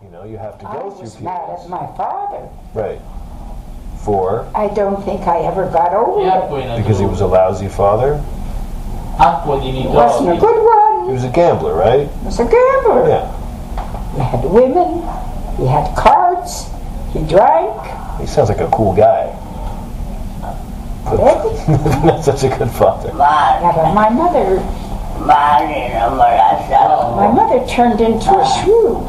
You know, you have to go through I was periods. mad at my father. Right. For? I don't think I ever got over it. Because he was a lousy father? He wasn't a good one. He was a gambler, right? He was a gambler. Yeah. He had women. He had cards. He drank. He sounds like a cool guy. But not such a good father. Yeah, but my mother turned into a shrew.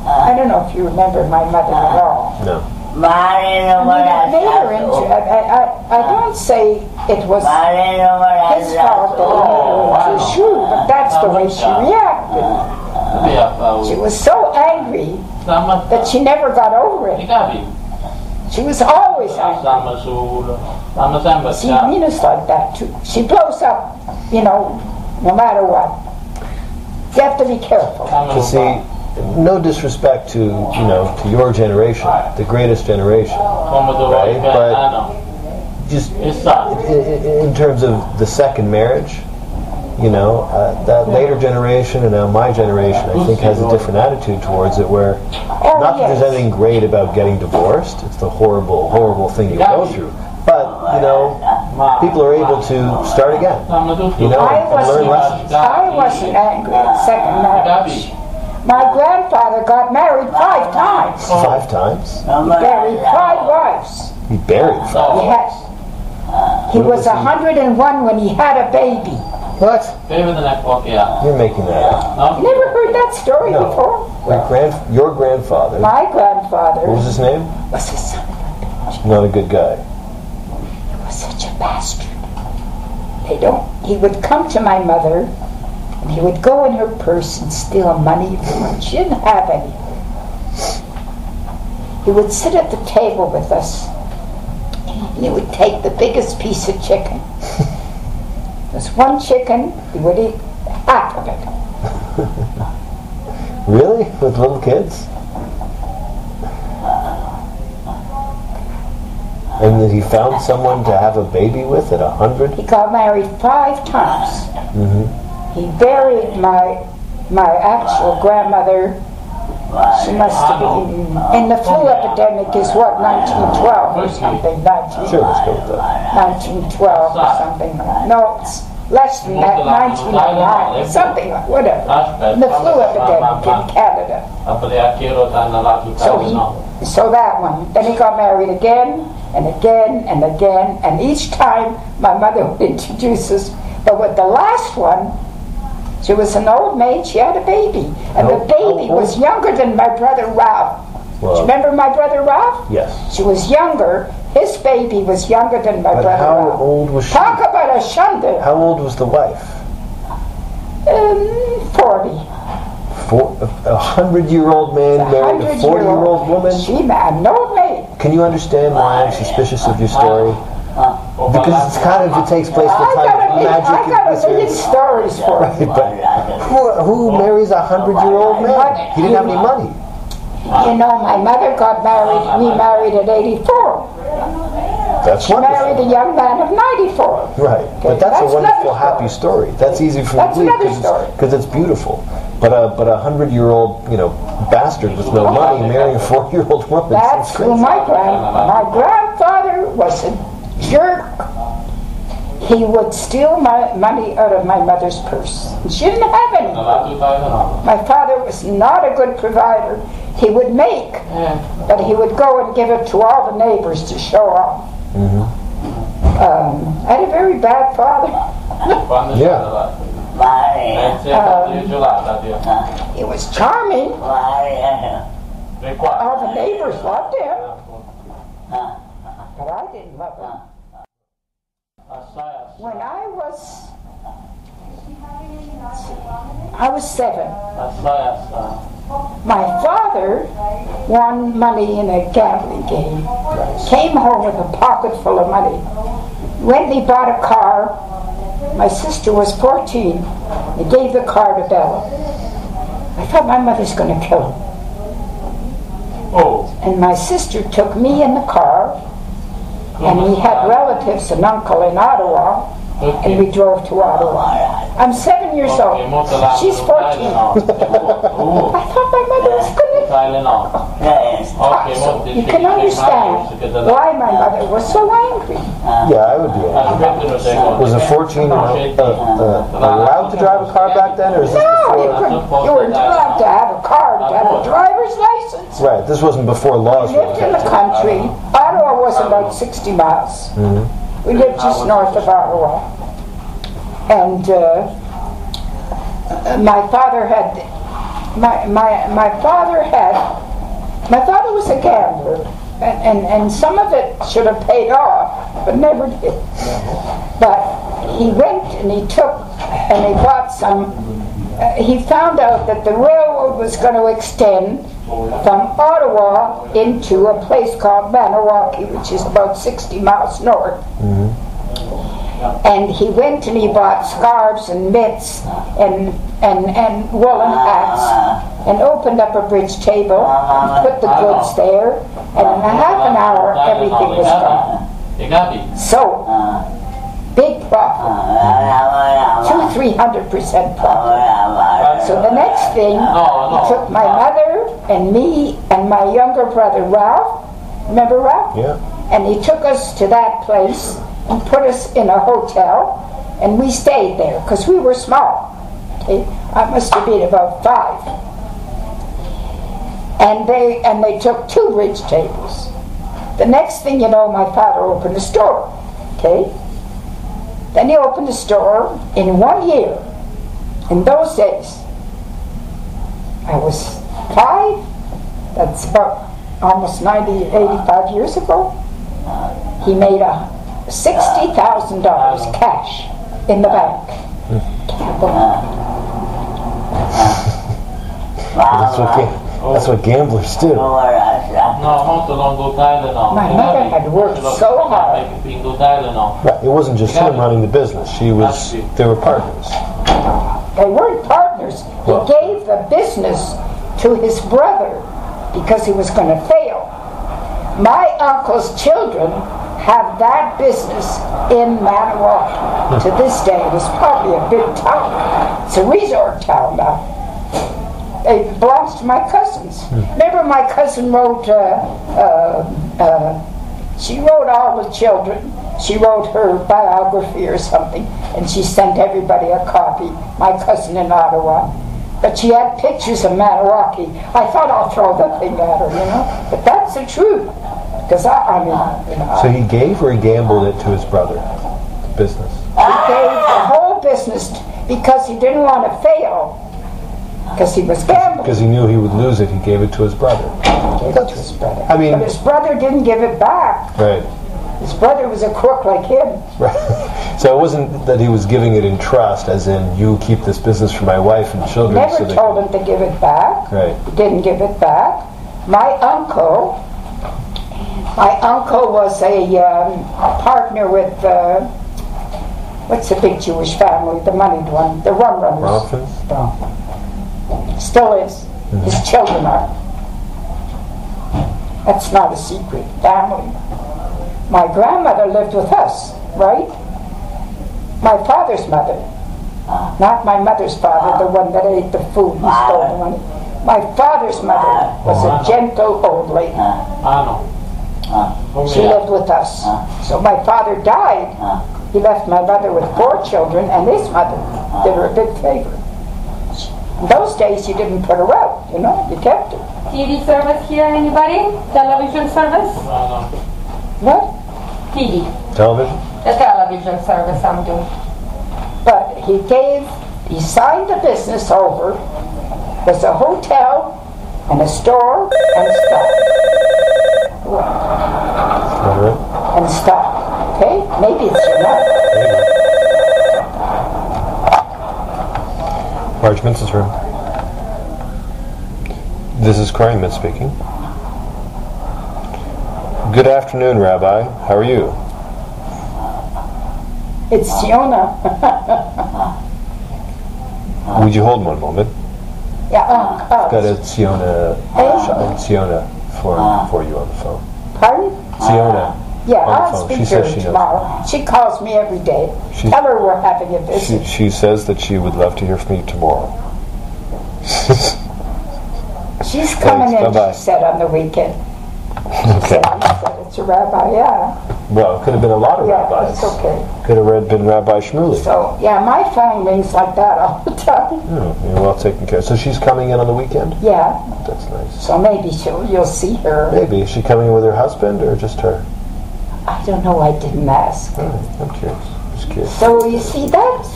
I don't know if you remember my mother at all. No. I made her into, I don't say it was his fault that he made her into a shrew, but that's the way she reacted. She was so angry that she never got over it. She was always angry. See, Nina's like that too. She blows up, you know, no matter what. You have to be careful. To see, no disrespect to, you know, to your generation, the greatest generation, right? But just in terms of the second marriage, you know, that later generation and now my generation, I think, has a different attitude towards it, where not that there's anything great about getting divorced. It's the horrible, horrible thing you go through. But, you know, people are able to start again, you know, and learn lessons. I wasn't angry at second marriage. My grandfather got married 5 times. 5 times? He buried 5 wives. He buried 5 wives? He was 101 when he had a baby. What? You're making that up. You never heard that story before? Your grandfather. My grandfather. What was his name? Was a son of a bitch. Not a good guy. He was such a bastard. He would come to my mother, and he would go in her purse and steal money from her. She didn't have any. He would sit at the table with us, and he would take the biggest piece of chicken. There's one chicken, he would eat half of it. Really? With little kids? And that he found someone to have a baby with at 100? He got married 5 times. He buried my actual grandmother. She must have been in the flu epidemic. Is what, 1912 or something? Sure, let's go with that. 1912 or something. No, it's less than that. 1909, something like whatever. The flu epidemic in Canada. So that one. Then he got married again and again and again, and each time my mother would introduce us. But with the last one, she was an old maid. She had a baby, and the baby was younger than my brother Ralph. Do you remember my brother Ralph? Yes. She was younger. His baby was younger than my brother Ralph. How old was she? Talk about a shunda. How old was the wife? 40. 100-year-old man married a 40-year-old woman? She an old maid. Can you understand why I'm suspicious of your story? Because it's kind of, it takes place at the time of magic. I got a million stories for you. But who marries a 100-year-old man? He didn't have any money. You know, my mother got married, remarried at 84. That's She wonderful. married a young man of 94. Right, but that's a wonderful, happy story. That's easy for me to believe because it's beautiful. But a 100-year-old, you know, bastard with no money marrying a 40-year-old woman. That's who my grandfather was a jerk. He would steal my money out of my mother's purse. She didn't have any. My father was not a good provider. He would make, but he would go and give it to all the neighbors to show off. I had a very bad father. Yeah. He was charming. All the neighbors loved him. But I didn't love him. When I was 7, my father won money in a gambling game. Came home with a pocket full of money. When he bought a car, my sister was 14. He gave the car to Bella. I thought my mother's going to kill him. And my sister took me in the car, and we had relatives, an uncle in Ottawa, and we drove to Ottawa. I'm 7 7 years old. She's 14. I thought my mother was going to... So you can understand why my mother was so angry. Yeah, I would be angry. Was a 14 allowed to drive a car back then, or is this before? You weren't allowed to have a car, to have a driver's license. Right, this wasn't before laws We lived in the country. Ottawa was about 60 miles. We lived just north of Ottawa. And my father was a gambler, and some of it should have paid off, but never did. But he went and he bought some. He found out that the railroad was going to extend from Ottawa into a place called Maniwaki, which is about 60 miles north. And he went and he bought scarves and mitts and woolen hats and opened up a bridge table and put the goods there, and in a half an hour everything was done. So, big profit, 200-300% profit. So the next thing, he took my mother and me and my younger brother Ralph, remember Ralph? Yeah. And he took us to that place and put us in a hotel, and we stayed there because we were small. Okay? I must have been about 5. And they took 2 bridge tables. The next thing you know, my father opened a store. Okay? Then he opened a store in 1 year. In those days, I was 5. That's about almost 85 years ago. He made $60,000 cash in the bank. That's what gamblers do. My mother had worked so hard. Right. It wasn't just him running the business. They were partners. They weren't partners. He gave the business to his brother because he was going to fail. My uncle's children have that business in Maniwaki to this day. It is probably a big town. It's a resort town now. It belongs to my cousins. Remember, my cousin wrote, she wrote all the children. She wrote her biography or something, and she sent everybody a copy, my cousin in Ottawa. But she had pictures of Maniwaki. I thought I'll throw the thing at her, But that's the truth. Because So he gave or he gambled it to his brother? The business? He gave the whole business because he didn't want to fail. Because he was gambling. Because he knew he would lose it, he gave it to his brother. He gave it to his brother. But his brother didn't give it back. Right. His brother was a crook like him. Right. So it wasn't that he was giving it in trust, as in, you keep this business for my wife and children. Never told him to give it back. Right. He didn't give it back. My uncle was a partner with, what's the big Jewish family, the moneyed one, the rum runners. Still is. His children are. That's not a secret. Family. My grandmother lived with us, right? My father's mother. Not my mother's father, the one that ate the food and stole the money. My father's mother was a gentle old lady. She lived with us. So my father died. He left my mother with 4 children, and his mother did her a big favor. In those days, you didn't put her out, you kept her. TV service here, anybody? Television service? What? TV. Television? The television service I'm doing. But he signed the business over. There's a hotel and a store and stock. And stock. Okay? Maybe it's your name. Large Mince's room. This is Cryingman speaking. Good afternoon, Rabbi. How are you? It's Siona. Would you hold one moment? Yeah. I've got a Siona for you on the phone. Pardon? Siona. Yeah, on the I'll phone. speak She to her says she knows. tomorrow. She calls me every day. Tell her we're having a visit. She says that she would love to hear from you tomorrow. She's coming in, bye-bye. she said, on the weekend. She said, it's a rabbi, yeah. Well, it could have been a lot of Yeah, rabbis. it's okay. Could have been Rabbi Shmuley. So, yeah, my phone rings like that all the time. You're well taken care of. So she's coming in on the weekend? Yeah. That's nice. So maybe you'll see her. Maybe. Is she coming with her husband or just her? I don't know, I didn't ask. I'm curious. Just curious. So you see, that's...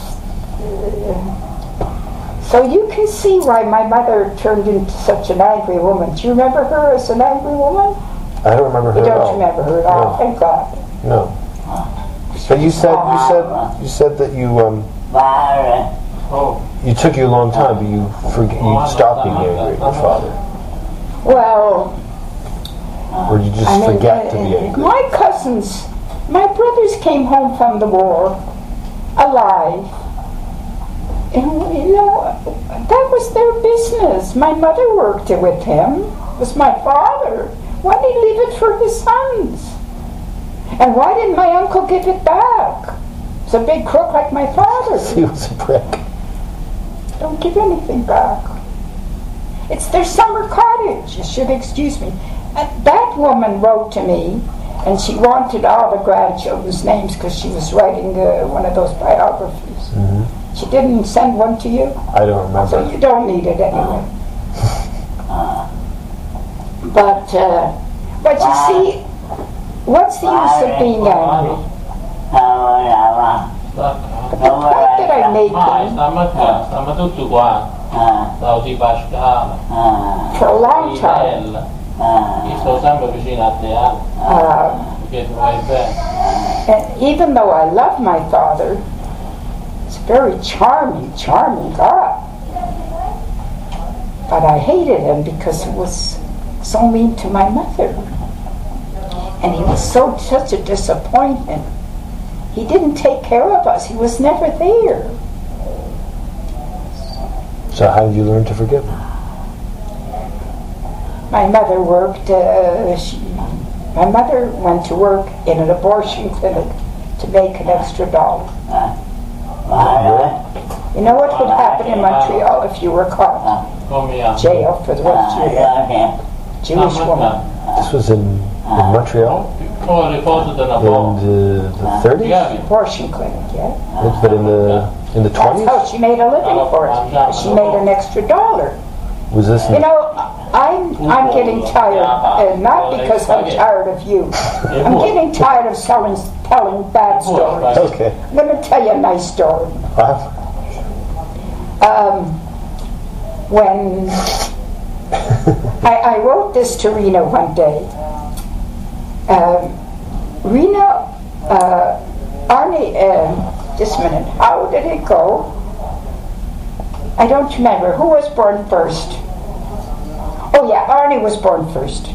so you can see why my mother turned into such an angry woman. Do you remember her as an angry woman? I don't remember her You at all. don't remember her at all? No. Thank God. No. But you said that you took you a long time, but you stopped being angry at your father. Well, Or you just forget to be angry. my cousins, my brothers came home from the war alive. And, you know, that was their business. My mother worked it with him. It was my father. Why did he leave it for his sons? And why didn't my uncle give it back? He's a big crook like my father. He was a prick. Don't give anything back. It's their summer cottage. You should excuse me. And that woman wrote to me, and she wanted all the grandchildren's names because she was writing one of those biographies. Mm-hmm. She didn't send one to you? I don't remember. So you don't need it anyway. But you see, what's the use of being angry? But the point that I'm making, for a long time, and even though I love my father, he's a very charming guy. But I hated him because he was so mean to my mother. And he was such a disappointment. He didn't take care of us. He was never there. So how did you learn to forgive him? My mother worked, my mother went to work in an abortion clinic to make an extra $1. You know what would happen in Montreal if you were caught? Jail for the rest of your life. Jewish woman. This was in Montreal? In the 30s? Abortion clinic, yeah. But in the 20s? That's how she made a living for it. She made an extra $1. Was this You know, I'm getting tired, not because I'm tired of you. I'm getting tired of telling bad stories. Okay. I'm going to tell you a nice story. When I wrote this to Rena one day. Rena, Arnie, just a minute, how did it go? I don't remember. Who was born first? Oh yeah, Arnie was born first.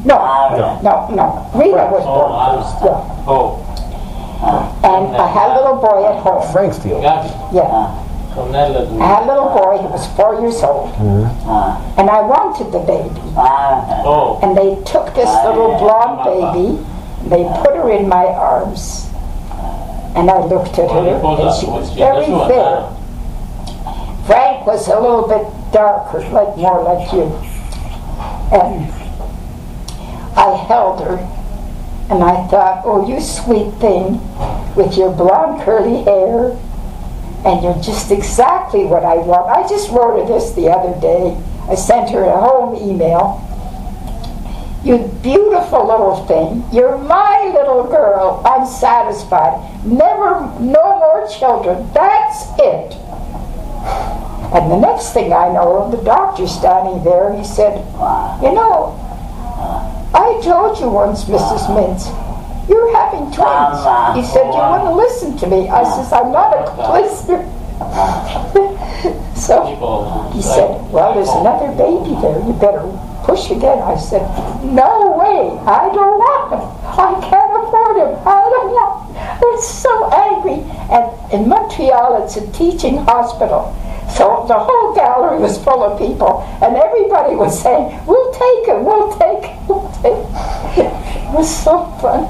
No. Rena was born first, yeah. And I had a little boy at home. Frank's deal. Yeah. I had a little boy, he was 4 years old. Mm-hmm. And I wanted the baby. And they took this little blonde baby, they put her in my arms. And I looked at her, and she was very fair. Frank was a little bit darker, more like you. And I held her, and I thought, oh, you sweet thing, with your blonde curly hair, and you're just exactly what I want. I just wrote her this the other day. I sent her a home email. You beautiful little thing. You're my little girl. I'm satisfied. No more children. That's it. And the next thing I know, the doctor standing there, he said, you know, I told you once, Mrs. Mintz, you're having twins. He said, you wouldn't listen to me. I says, I'm not a complacent. So he said, well, there's another baby there. You better push again. I said, no way. I don't want him. I can't afford him. I don't want him. I was so angry. And in Montreal, it's a teaching hospital. So the whole gallery was full of people, and everybody was saying, we'll take him, we'll take him, we'll take him. was so fun.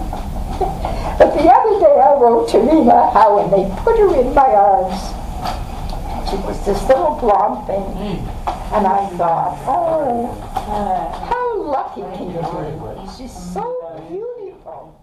But the other day I wrote to Rena how when they put her in my arms, she was this little blonde thing, and I thought, oh, how lucky can you be? She's so beautiful.